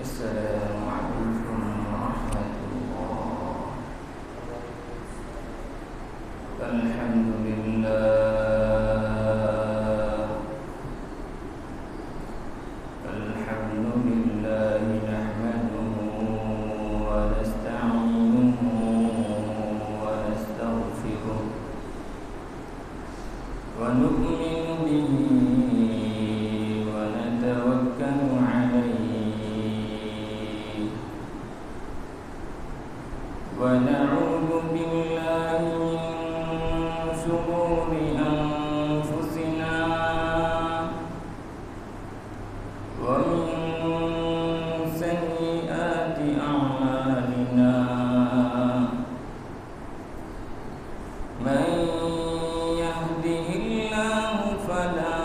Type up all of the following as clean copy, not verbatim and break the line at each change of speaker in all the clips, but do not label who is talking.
السلام عليكم ورحمة الله. الحمد لله نحمده ونستعينه ونستغفره ونؤمن به ونتوكل عليه ونعوذ بالله من شرور أنفسنا ومن سيئات أعمالنا من يهده الله فلا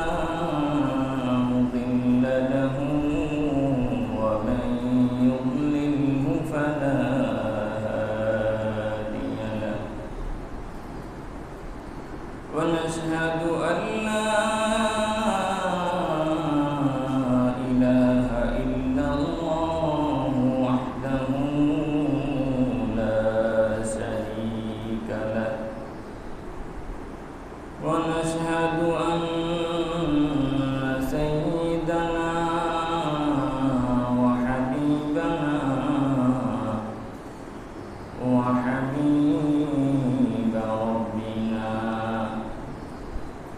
مضل له ومن يضلله فلا هادي له ونشهد أن لا إله إلا الله وحده لا شريك له ونشهد أن سيدنا وحبيبنا وحبيب ربنا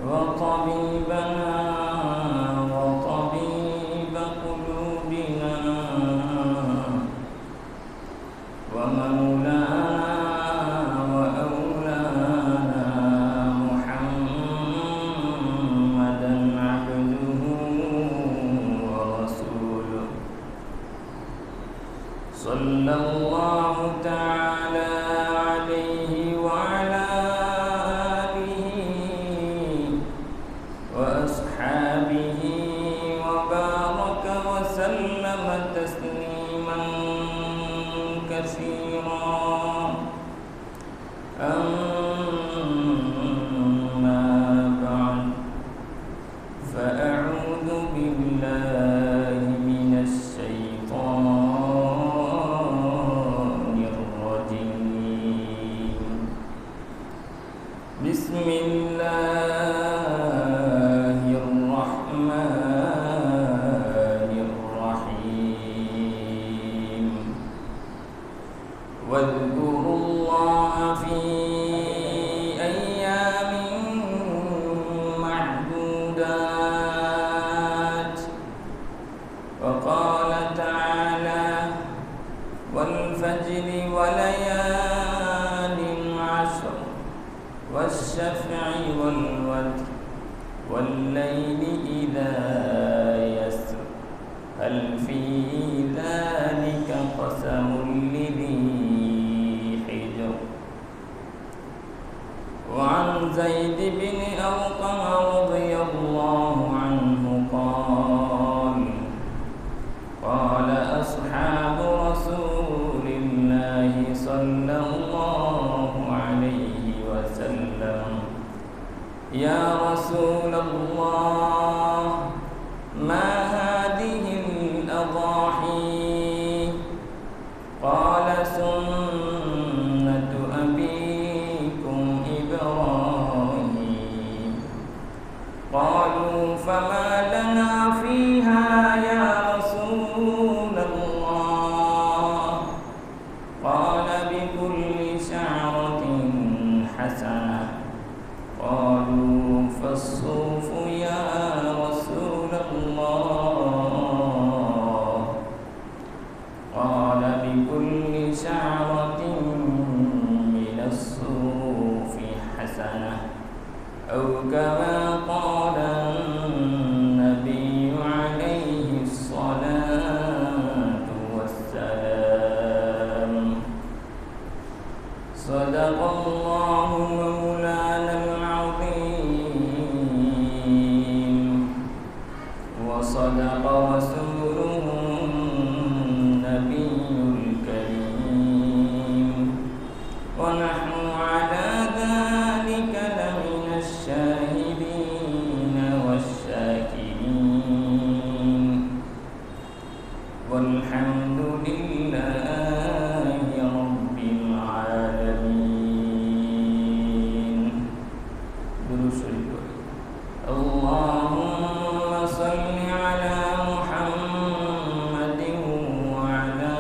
وطبيبنا وطبيب قلوبنا ومولانا وأولانا محمدا عبده ورسوله صلى الله تعالى عليه وعلى آله وأصحابه وبارك وسلم تسليما كثيرا أما بعد فأعوذ بالله من الشيطان الرجيم بسم الله الرحمن الرحيم واذكروا الله في أيام معدودات وقال تعالى والفجر وليال عشر والشفع والوتر والليل إذا يسر هل في ذلك قسم لذي حجر وعن زيد بن أرقم رضي الله عنه قال أصحاب رسول الله صلى الله عليه وسلم يا رسول الله ما هذه الأضاحي قال سنة أبيكم إبراهيم قالوا فما لنا فيها يا رسول الله قال بكل شعرة حسنة قالوا فالصوف والحمد لله رب العالمين. درود شريف. اللهم صل على محمد وعلى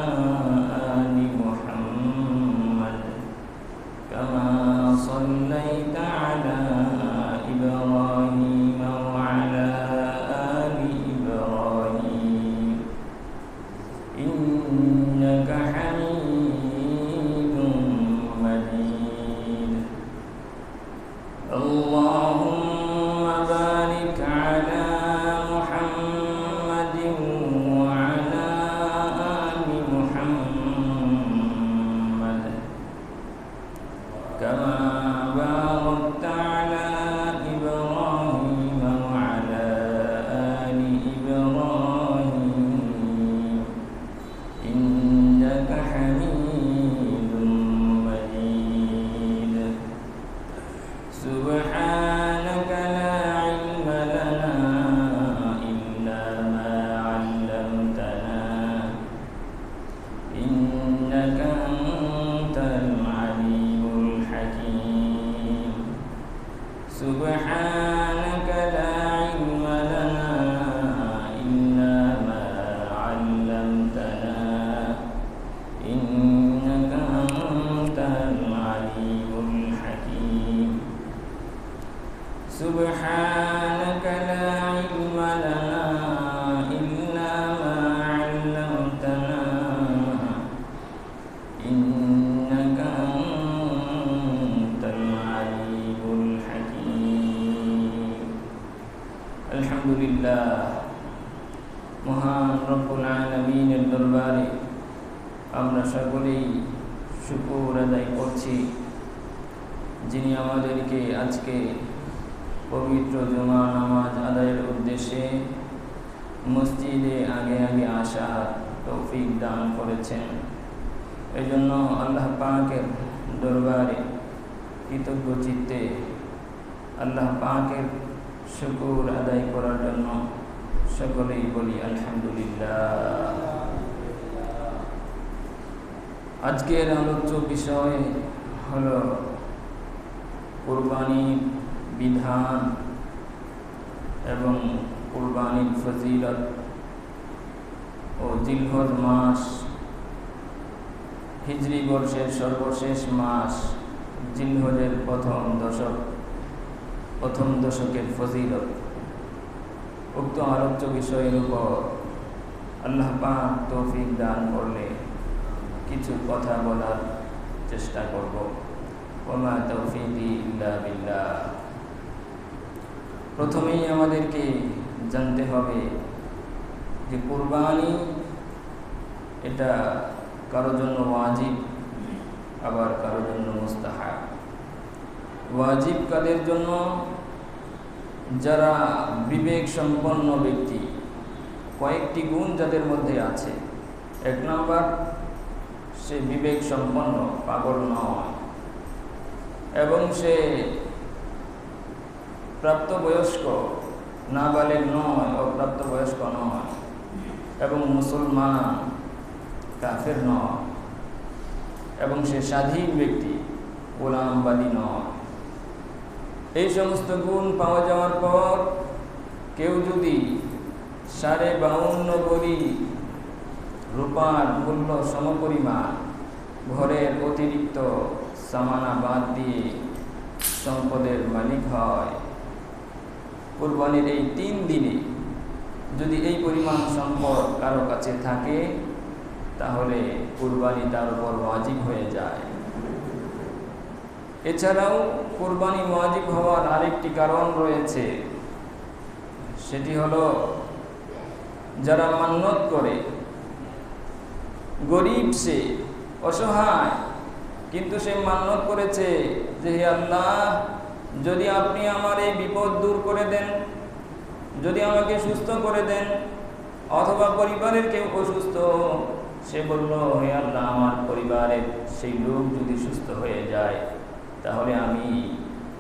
آل محمد كما صليت على إبراهيم وعلى آل إبراهيم إنك حميد مجيد. اللهم بارك على محمد وعلى آل محمد كما باركت على إبراهيم وعلى آل إبراهيم إنك حميد مجيد. سبحانك لا علم لنا إلا ما علمتنا إنك أنت العليم الحكيم. سبحانك لا علم لنا إلا ما علمتنا إنك أنت العليم الحكيم. سبحانك لا علم لنا إلا ما علمتنا إنك أنت العليم الحكيم. الحمد لله মহান রব্বুল আলামিনের দরবারে আমরা সকলেই শুকর আদায় করছি, যিনি আমাদেরকে আজকে পবিত্র জুমা নামাজ আদায়ের উদ্দেশ্যে মসজিদে আগে আগে আসার তৌফিক দান করেছেন। এই জন্য আল্লাহ পাকের দরবারে কৃতজ্ঞ চিত্তে আল্লাহ পাকের শুকর আদায় করার জন্য সকলেই বলি আলহামদুলিল্লাহ। আজকের আলোচ্য বিষয় হলো কুরবানির বিধান এবং কুরবানির ফজিলত ও জিলহজ মাস, হিজরি বর্ষের সর্বশেষ মাস জিলহজের প্রথম দশকের ফজিলত। উক্ত আলোচ্য বিষয়ের উপর আল্লাহ পাক তৌফিক দান করলে কিছু কথা বলার চেষ্টা করব। ওমা তৌফিকি ইল্লা বিল্লাহ। প্রথমেই আমাদেরকে জানতে হবে যে কুরবানি এটা কারো জন্য ওয়াজিব, আবার কারো জন্য মুস্তাহাব। ওয়াজিব কাদের জন্য? যারা বিবেক সম্পন্ন ব্যক্তি, কয়েকটি গুণ যাদের মধ্যে আছে। এক নম্বর, সে বিবেক সম্পন্ন, পাগল নয়, এবং সে প্রাপ্তবয়স্ক, নাবালেগ নয়, অপ্রাপ্তবয়স্ক নয়, এবং মুসলমান, কাফের নয়, এবং সে স্বাধীন ব্যক্তি, গোলামবাদী নয়। এই সমস্ত গুণ পাওয়া যাওয়ার পর কেউ যদি 52.5 ভরি রূপার মূল্য সমপরিমাণ ঘরের অতিরিক্ত সামানা বাদ দিয়ে সম্পদের মালিক হয়, কুরবানির এই 3 দিনে যদি এই পরিমাণ সম্পদ কারো কাছে থাকে, তাহলে কুরবানি তার উপর ওয়াজিব হয়ে যায়। এছাড়াও কুরবানি ওয়াজিব হওয়ার আরেকটি কারণ রয়েছে, সেটি হলো যারা মান্নত করে, গরিব, সে অসহায়, কিন্তু সে মান্নত করেছে যে হে আল্লাহ, যদি আপনি আমার এই বিপদ দূর করে দেন, যদি আমাকে সুস্থ করে দেন, অথবা পরিবারের কেউ অসুস্থ, সে বলল হে আল্লাহ, আমার পরিবারের সেই লোক যদি সুস্থ হয়ে যায়, তাহলে আমি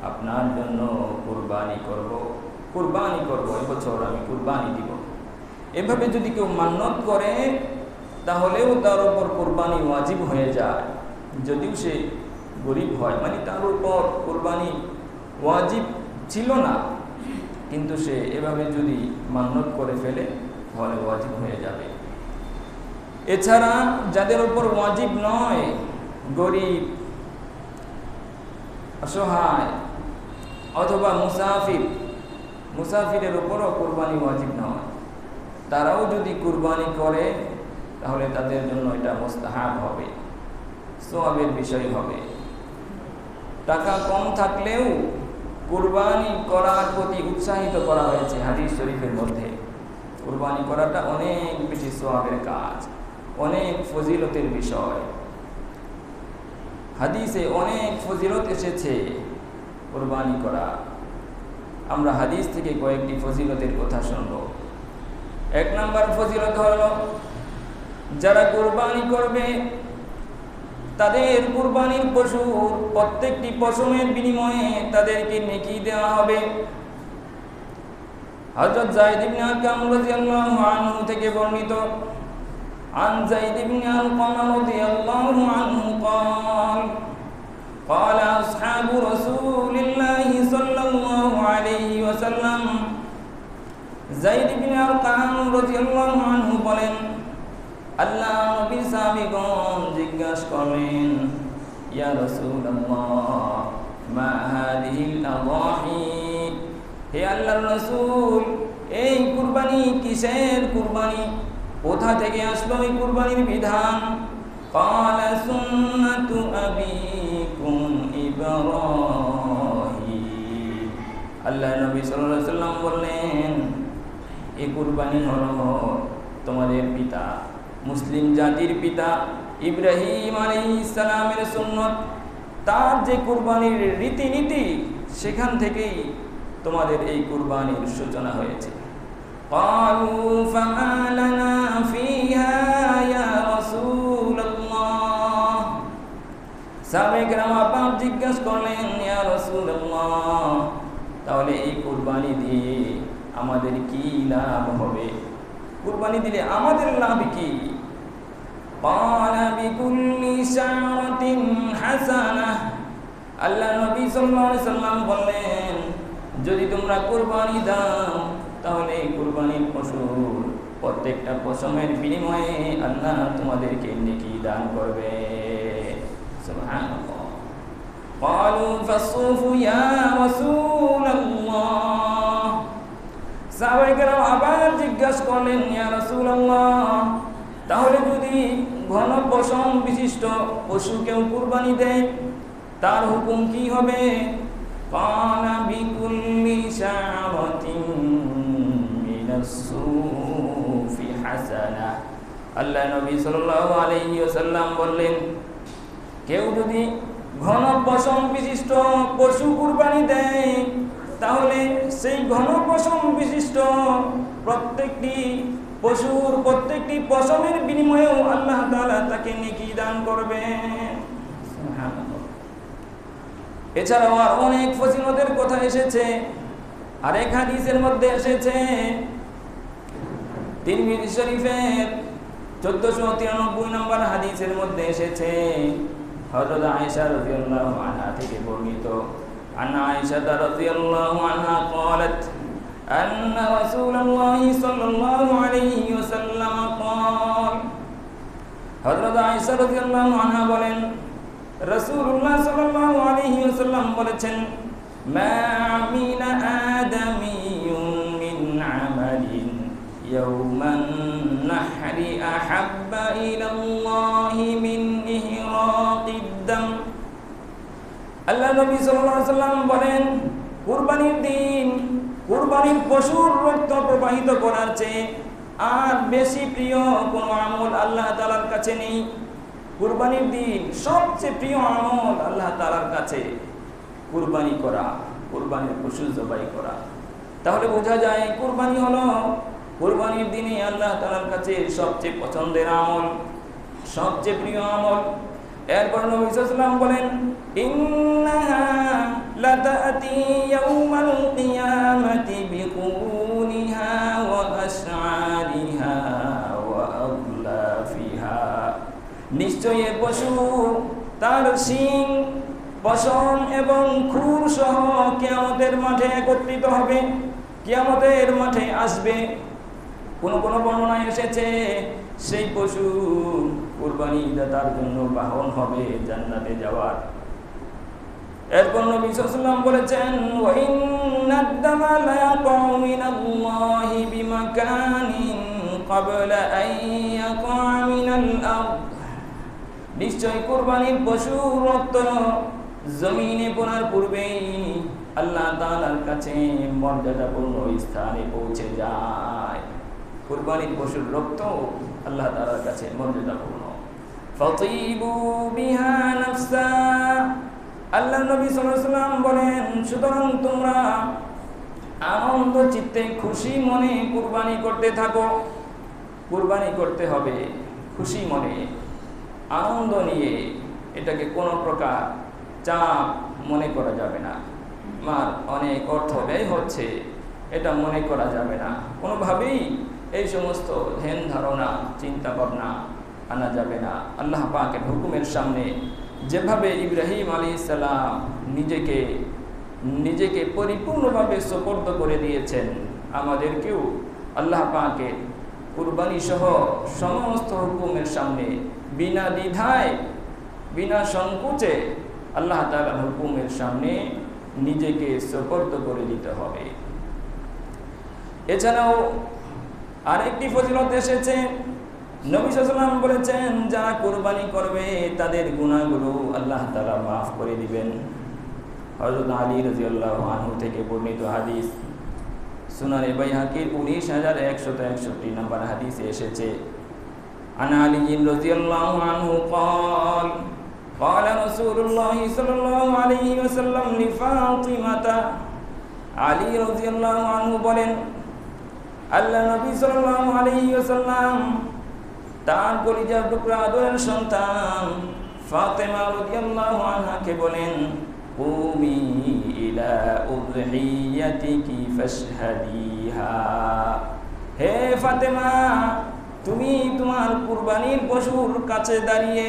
আপনার জন্য কুরবানি করব, এবছর আমি কুরবানি দিব। এভাবে যদি কেউ মান্নত করে, তাহলেও তার উপর কোরবানি ওয়াজিব হয়ে যায়, যদিও সে গরিব হয়, মানে তার উপর কোরবানি ওয়াজিব ছিল না, কিন্তু সে এভাবে যদি মান্যত করে ফেলে তাহলে ওয়াজিব হয়ে যাবে। এছাড়া যাদের উপর ওয়াজিব নয়, গরিব, অসহায় অথবা মুসাফিরের উপরও কোরবানি ওয়াজিব নয়, তারাও যদি কোরবানি করে তাহলে তাদের জন্য এটা মুস্তাহাব হবে, সওয়াবের বিষয় হবে। টাকা কম থাকলেও কুরবানি করার প্রতি উৎসাহিত করা হয়েছে হাদিস শরীফের মধ্যে। কুরবানি করাটা অনেক বেশি সওয়াবের কাজ, অনেক ফজিলতের বিষয়। হাদিসে অনেক ফজিলত এসেছে কুরবানি করা। আমরা হাদিস থেকে কয়েকটি ফজিলতের কথা শুনব। 1 নম্বর ফজিলত হলো, যারা কুরবানি করবে তাদের কুরবানির পশুর প্রত্যেকটি পশমের বিনিময়ে তাদেরকে নেকি দেওয়া হবে। হযরত যায়েদ ইবনে আরকাম রাদিয়াল্লাহু আনহু থেকে বর্ণিত, আন যায়েদ ইবনে আরকাম রাদিয়াল্লাহু আনহু قال قال أصحاب رسول الله صلى الله عليه وسلم, যায়েদ ইবনে আরকাম রাদিয়াল্লাহু আনহু বলেন, আল্লাহ নবী সাহাবীগণ জিজ্ঞাসা করলেন, ইয়া রাসূলুল্লাহ মা হাদিহিল আদাহি, হে আল্লাহর রাসূল এই কুরবানি কিসের কুরবানি, কোথা থেকে আসলো এই কুরবানির বিধান? ক্বালা সুন্নাতু আবিকুম ইব্রাহিম, আল্লাহ নবী সাল্লাল্লাহু আলাইহি ওয়াসাল্লাম বললেন, এই কুরবানি হলো তোমাদের পিতা, মুসলিম জাতির পিতা ইব্রাহিম আলাইহিস সালামের সুন্নত, তার যে কুরবানির রীতিনীতি সেখান থেকেই তোমাদের এই কুরবানির সূচনা হয়েছে। ক্বালু ফামা লানা ফিহা ইয়া রাসূলুল্লাহ, সাহাবায়ে কেরাম আবার জিজ্ঞাসা করলেন, ইয়া রাসূলুল্লাহ তাহলে এই কুরবানি দিয়ে আমাদের কি লাভ হবে, কুরবানি দিলে আমাদের লাভ কি? ক্বালা বিকুল্লি শা'রাতিন হাসানাহ, আল্লাহ নবী সাল্লাল্লাহু আলাইহি সাল্লাম বললেন, যদি তোমরা কুরবানি দাও তাহলে কুরবানির পশুর প্রত্যেকটা পশমের বিনিময়ে আল্লাহ তোমাদেরকে নেকি দান করবে। সুবহানাল্লাহ। ক্বালু ফাসসুফু ইয়া রাসূলুল্লাহ, সাহাবায়ে কেরাম আবার জিজ্ঞাসা করলেন, ইয়া রাসূলুল্লাহ তাহলে যদি ঘন পশম বিশিষ্ট পশু কেউ কুরবানি দেয় তার হুকুম কি হবে? ক্বালা বিকুল্লি শা'রাতিন মিনাস সুফি হাসানাহ, আল্লাহ নবী সাল্লাল্লাহু আলাইহি ওয়াসাল্লাম বললেন, কেউ যদি ঘন পশম বিশিষ্ট পশু কুরবানি দেয় তাহলে সেই ঘন পশম বিশিষ্ট প্রত্যেকটি পশুর প্রত্যেকটি পশমের বিনিময়েও আল্লাহ তাআলা তাকে নেকি দান করবেন। সুবহানাল্লাহ। এছাড়াও আর অনেক ফজিলতের কথা এসেছে। আরেক হাদিসের মধ্যে এসেছে, তিরমিজি শরীফের 1493 নম্বর হাদিসের মধ্যে এসেছে, হযরত আয়েশা রাদিয়াল্লাহু আনহা থেকে বর্ণিত, আন আয়েশা রাদিয়াল্লাহু আনহা قالت أن رسول الله صلى الله عليه وسلم قال, হযরত আয়েশা রাদিয়াল্লাহু আনহা বলেন, রাসূলুল্লাহ সাল্লাল্লাহু আলাইহি ওয়াসাল্লাম বলেছেন, মা আমিলা আদামিয়ুন মিন আমালিন ইয়াওমান নাহরি আহাব্বা ইলাল্লাহি মিন ইহরাকিদ দাম, আল্লাহ নবী সাল্লাল্লাহু আলাইহি ওয়াসাল্লাম বলেন, কুরবানির দিন কুরবানির পশুর রক্ত প্রবাহিত করার চেয়ে আর বেশি প্রিয় কোনো আমল আল্লাহ তাআলার কাছে নেই। কুরবানির দিন সবচেয়ে প্রিয় আমল আল্লাহ তাআলার কাছে কুরবানি করা, কুরবানির পশু জবাই করা। তাহলে বোঝা যায় কুরবানি হলো কুরবানির দিনে আল্লাহ তাআলার কাছে সবচেয়ে পছন্দের আমল, সবচেয়ে প্রিয় আমল। এরপর নবী সাল্লাল্লাহু আলাইহি ওয়াসাল্লাম বলেন, ইন্নাহা লাতাতি ইয়াউমাল কিয়ামাতি বিকুনিহা ওয়া আশআরিহা ওয়া আদলাফিহা বিহা, নিশ্চয়ই এ পশু তার শিং, পশম এবং খুর সহ কিয়ামতের মাঠে একত্রিত হবে, কিয়ামতের মাঠে আসবে। কোন বর্ণনায় এসেছে সেই পশু কুরবানি দাতার জন্য বাহন হবে জান্নাতে যাওয়ার। এরপর নবী সাল্লাল্লাহু আলাইহি ওয়াসাল্লাম বলেছেন, ওয়া ইন্নাদ দামা লা ইয়াকাউ মিনাল্লাহি বিমাকানিন ক্বাবলা আন ইয়াকা মিনাল আরদ, নিশ্চয় কুরবানির পশুর রক্ত জমিনে পড়ার পূর্বেই আল্লাহ তাআলার কাছে মর্যাদাপূর্ণ স্থানে পৌঁছে যায়। কুরবানির পশুর রক্ত আল্লাহ তাআলার কাছে মর্যাদাপূর্ণ। ফাতিবু বিহা নাফসা, আল্লাহ নবী সাল্লাল্লাহু আলাইহি ওয়াসাল্লাম বলেন, সুতরাং তোমরা আনন্দ চিত্তে খুশি মনে কুরবানি করতে থাকো। কুরবানি করতে হবে খুশি মনে, আনন্দ নিয়ে। এটাকে কোনো প্রকার চাপ মনে করা যাবে না। আমার অনেক অর্থ ব্যয় হচ্ছে, এটা মনে করা যাবে না। কোনোভাবেই এই সমস্ত ধ্যান ধারণা চিন্তা ভাবনা আনা যাবে না। আল্লাহ পাকের হুকুমের সামনে যেভাবে ইব্রাহিম আলাইহিস সালাম নিজেকে পরিপূর্ণভাবে সুপর্দ করে দিয়েছেন, আমাদেরকেও আল্লাহ পাকের কুরবানি সহ সমস্ত হুকুমের সামনে বিনা দ্বিধায় বিনা সংকোচে আল্লাহ তাআলার হুকুমের সামনে নিজেকে সুপর্দ করে দিতে হবে। এছাড়াও আরেকটি ফজিলত এসেছে, নবী সাল্লাল্লাহু আলাইহি ওয়াসাল্লাম বলেছেন, যারা কুরবানি করবে তাদের গুনাহগুলো আল্লাহ তাআলা মাফ করে দিবেন। হযরত আলী রাদিয়াল্লাহু আনহু থেকে বর্ণিত হাদিস, সুনানে বাইহাকির 19161 নম্বর হাদিসে এসেছে, আন আলী রাদিয়াল্লাহু আনহু قال قال رسول الله صلى الله عليه وسلم لفاطمة, আলী রাদিয়াল্লাহু আনহু বলেন, আল্লাহ নবী সাল্লাল্লাহু আলাইহি ওয়াসাল্লাম তার কলিজার টুকরা আদরের সন্তান ফাতেমা রাদিয়াল্লাহু আনহাকে বলেন, কুমি ইলা উযহিয়াতিকি ফাশহাদিহা, হে ফাতেমা, তুমি তোমার কুরবানির পশুর কাছে দাঁড়িয়ে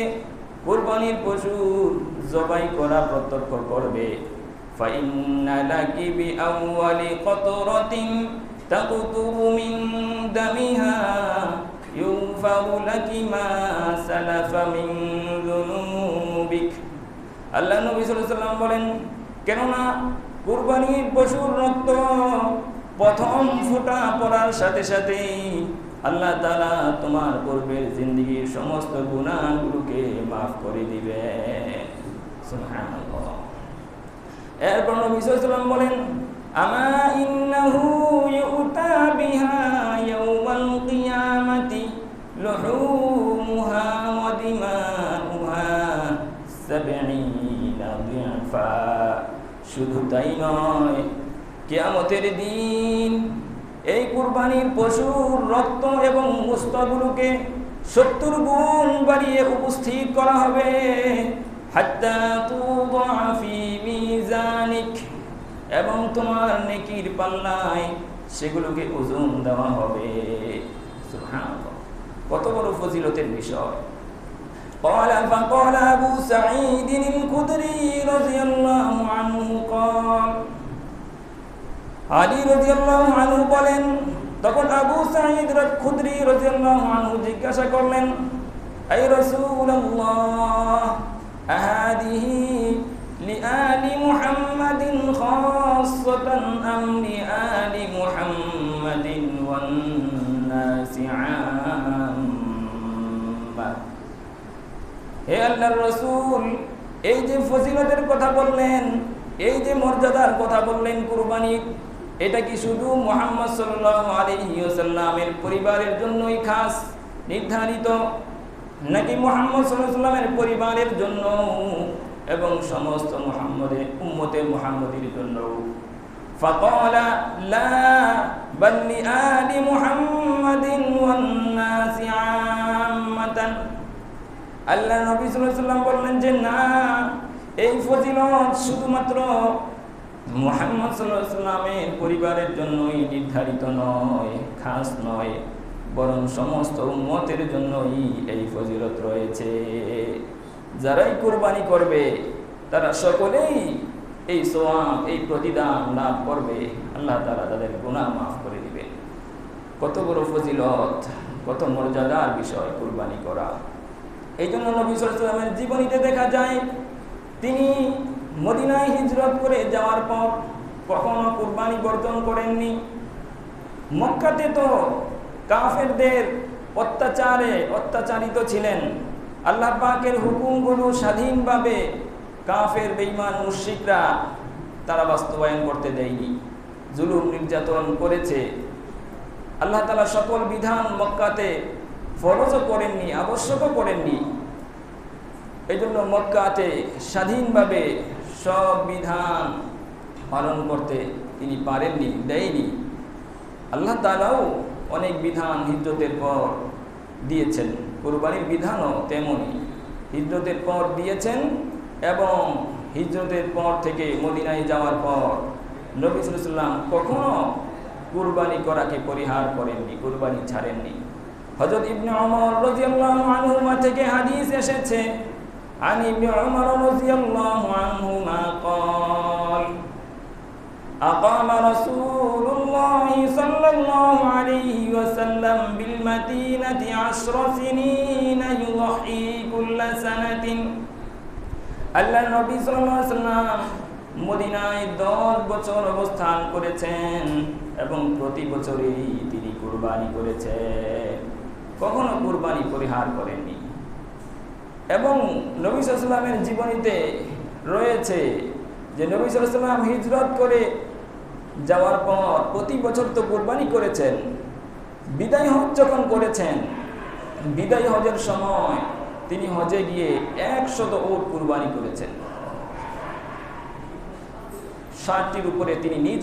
কুরবানির পশুর জবাই করা প্রত্যক্ষ করবে। ফাইন্না লাকি বিআউয়ালি কতরাতিন তাকতুরু মিন দামিহা ইউফারু লাকি মা সালাফা মিন যুনুবিক। আল্লাহ নবী সাল্লাল্লাহু আলাইহি ওয়াসাল্লাম বলেন, কেননা কুরবানির পশুর রক্ত প্রথম ফোঁটা পড়ার সাথে সাথেই আল্লাহ তাআলা তোমার পূর্বের জিন্দেগীর সমস্ত গুনাহগুলোকে মাফ করে দিবেন। সুবহানাল্লাহ। এরপর নবী সাল্লাল্লাহু আলাইহি ওয়াসাল্লাম বলেন, আমা ইন্নাহু ইউতা বিহা ইয়াওমাল কিয়ামাতি লুহুমুহা ওয়া দিমাউহা 70 দিফা। শুধু তাই নয়, কিয়ামতের দিন এই কুরবানির পশুর রক্ত এবং গোশতগুলোকে 70 গুণ বাড়িয়ে উপস্থিত করা হবে। হাত্তা তুদা ফি মিজানিক, এবং তোমার নেকির পাল্লায় সেগুলোকে ওজন দেওয়া হবে। সুবহানাল্লাহ, কত বড় ফজিলতের বিষয়। قال فقال أبو سعيد الخدري رضي الله عنه قال, আলী রাদিয়াল্লাহু আনহু বলেন, তখন আবু সাঈদ খুদরি রাদিয়াল্লাহু আনহু জিজ্ঞাসা করলেন, আই রাসূলুল্লাহ, আহাদিহি লিআলি মুহাম্মাদিন খাসসাতান আম লিআলি মুহাম্মাদিন ওয়ান নাসি আম্মা। হে আল্লাহর রাসূল, এই যে ফজিলতের কথা বললেন, এই যে মর্যাদার কথা বললেন কুরবানির, এটা কি শুধু মুহাম্মদ সাল্লাল্লাহু আলাইহি ওয়াসাল্লামের পরিবারের জন্যই খাস নির্ধারিত, নাকি মুহাম্মদ সাল্লাল্লাহু আলাইহি ওয়াসাল্লামের পরিবারের জন্য এবং সমস্ত উম্মতে মুহাম্মদীর জন্য? ফাকালা লা বাল লিআলি মুহাম্মাদিন ওয়ান নাসি আম্মাতান। আল্লাহ নবী সাল্লাল্লাহু আলাইহি ওয়াসাল্লাম বললেন যে না, এই ফজিলত শুধুমাত্র মুহাম্মদ সাল্লাল্লাহু আলাইহি ওয়াসাল্লামের পরিবারের জন্যই নির্ধারিত নয়, খাস নয়, বরং সমস্ত উম্মতের জন্যই এই ফজিলত রয়েছে। যারাই কুরবানি করবে তারা সকলেই এই সওয়াব, এই প্রতিদান লাভ করবে। আল্লাহ তাআলা তাদের গুনাহ মাফ করে দিবেন। কত বড় ফজিলত, কত মর্যাদার বিষয় কুরবানি করা। এই জন্য নবী সাল্লাল্লাহু আলাইহি ওয়াসাল্লামের জীবনীতে দেখা যায় তিনি মদিনায় হিজরত করে যাওয়ার পর কখনো কুরবানি বর্জন করেননি। মক্কাতে তো কাফেরদের অত্যাচারে অত্যাচারিত ছিলেন। আল্লাহ পাকের হুকুমগুলো স্বাধীনভাবে কাফের বেঈমান মুশরিকরা তারা বাস্তবায়ন করতে দেয়নি, জুলুম নির্যাতন করেছে। আল্লাহ তাআলা সকল বিধান মক্কাতে ফরজও করেননি, আবশ্যকও করেননি। এই জন্য মক্কাতে স্বাধীনভাবে সব বিধান পালন করতে তিনি পারেননি, দেয়নি। আল্লাহ তাআলাও অনেক বিধান হিজরতের পর দিয়েছেন, কুরবানির বিধানও তেমনই হিজরতের পর দিয়েছেন। এবং হিজরতের পর থেকে মদিনায় যাওয়ার পর নবী সাল্লাল্লাহু আলাইহি ওয়াসাল্লাম কখনো কুরবানি করাকে পরিহার করেননি, কুরবানি ছাড়েননি। হযরত ইবনে ওমর রাদিয়াল্লাহু আনহুমা থেকে হাদিস এসেছে, আন ইবনে ওমর রাদিয়াল্লাহু আনহুমা قال أقام رسول الله صلى الله عليه وسلم بالمدينة 10 سنين يضحي كل سنة। আল্লাহ নবী সাল্লাল্লাহু আলাইহি ওয়াসাল্লাম মদিনায় 10 বছর অবস্থান করেছেন এবং প্রতি বছরই তিনি কুরবানি করেছেন, কখনো কুরবানি পরিহার করেননি। এবং নবী সাল্লাল্লাহু আলাইহি ওয়াসাল্লামের জীবনীতে রয়েছে যে নবী সাল্লাল্লাহু আলাইহি ওয়াসাল্লাম হিজরত করে যাওয়ার পর প্রতি বছর তো কুরবানি করেছেন। বিদায় হজ যখন করেছেন, বিদায় হজের সময় তিনি হজে গিয়ে 100 উট কুরবানি করেছেন। 60টির উপরে তিনি নিজ